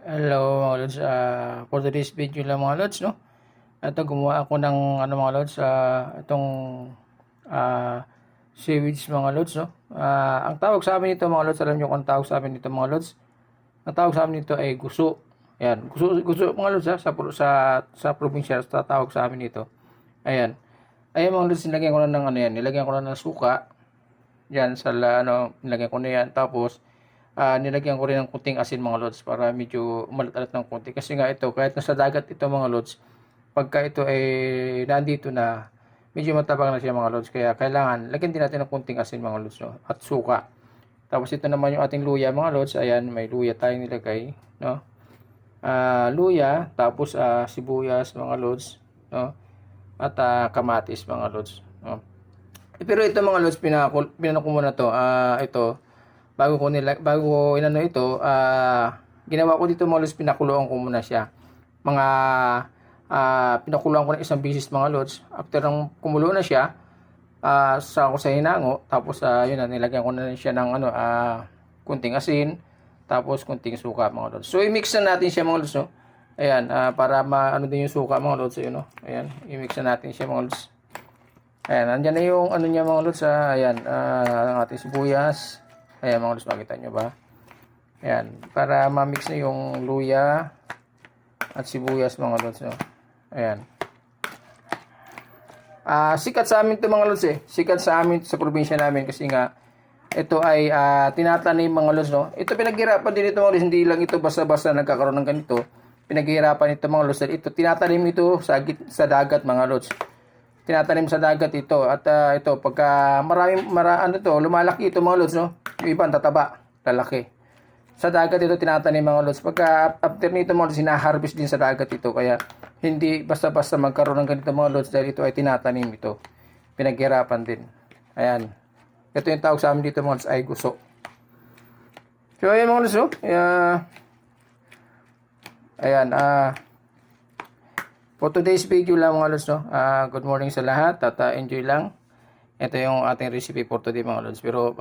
Hello mga lods, for today's video lang mga lods, no? Ito gumawa ako ng mga lods, itong seaweeds mga lods, no? Ang tawag sa amin nito mga lods, alam niyo kung ang tawag sa amin nito mga lods? Ang tawag sa amin nito ay guso. Ayan, guso mga lods, sa probinsya tawag sa amin nito. Ayan. Ayan mga lods, nilagyan ko na ng nilagyan ko na ng suka. Yan nilagyan ko na yan, tapos nilagyan ko rin ng kunting asin mga lods para medyo malat-alat ng konti. Kasi nga ito, kahit nasa dagat ito mga lods, pagka ito ay nandito na, medyo matabang na siya mga lods. Kaya kailangan, lagyan din natin ng kunting asin mga lods, no? At suka. Tapos ito naman yung ating luya mga lods. Ayan, may luya tayong nilagay, no? Luya, tapos sibuyas mga lods, no? At kamatis mga lods, no? Pero ito mga lods, pinano ko muna to. Ito, bago ko inano ito, ginawa ko dito mga lods, pinakuluan ko muna siya. Pinakuluan ko na isang bisis mga lods. After ng kumulo na siya, sa ako sa hinango, tapos yun na, nilagyan ko na siya ng kunting asin, tapos kunting suka mga lods. So i-mix na natin siya mga lods, no? Ayan, para maano din yung suka mga lods, yun, no? Ayan, i-mix na natin siya mga lods. Ayan, andyan na yung niya mga lods, ayan, ang ating sibuyas. Ayan mga lods, makita nyo ba? Ayan, para ma-mix na yung luya at sibuyas mga lods, no? Ayan. Sikat sa amin to mga lods eh. Sikat sa amin sa probinsya namin kasi nga ito ay tinatanim mga lods, no? Ito pinaghirapan din ito mga lods, hindi lang ito basta-basta nagkakaroon ng ganito. Pinaghirapan ito mga lods. Ito tinatanim ito sa dagat mga lods. Tinatanim sa dagat ito at ito pagka lumalaki ito mga lods, no? Yung iba tataba, lalaki. Sa dagat ito tinatanim mga lods. Pagka after nito mga lods, hina-harvest din sa dagat ito, kaya hindi basta-basta magkaroon ng ganito mga lods dahil ito ay tinatanim ito. Pinaghirapan din. Ayan. Ito yung tawag sa amin dito mga lods ay guso. So ayan mga lods, no? Ayan, for today's video lang mga lods, no? Good morning sa lahat at enjoy lang. Ito yung ating recipe for today mga lods. Pero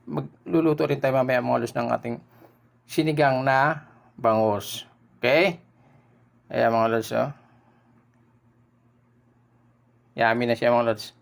magluluto rin tayo mamaya mga lods ng ating sinigang na bangus. Okay? Ayan mga lods, no? Yummy na siya mga lods.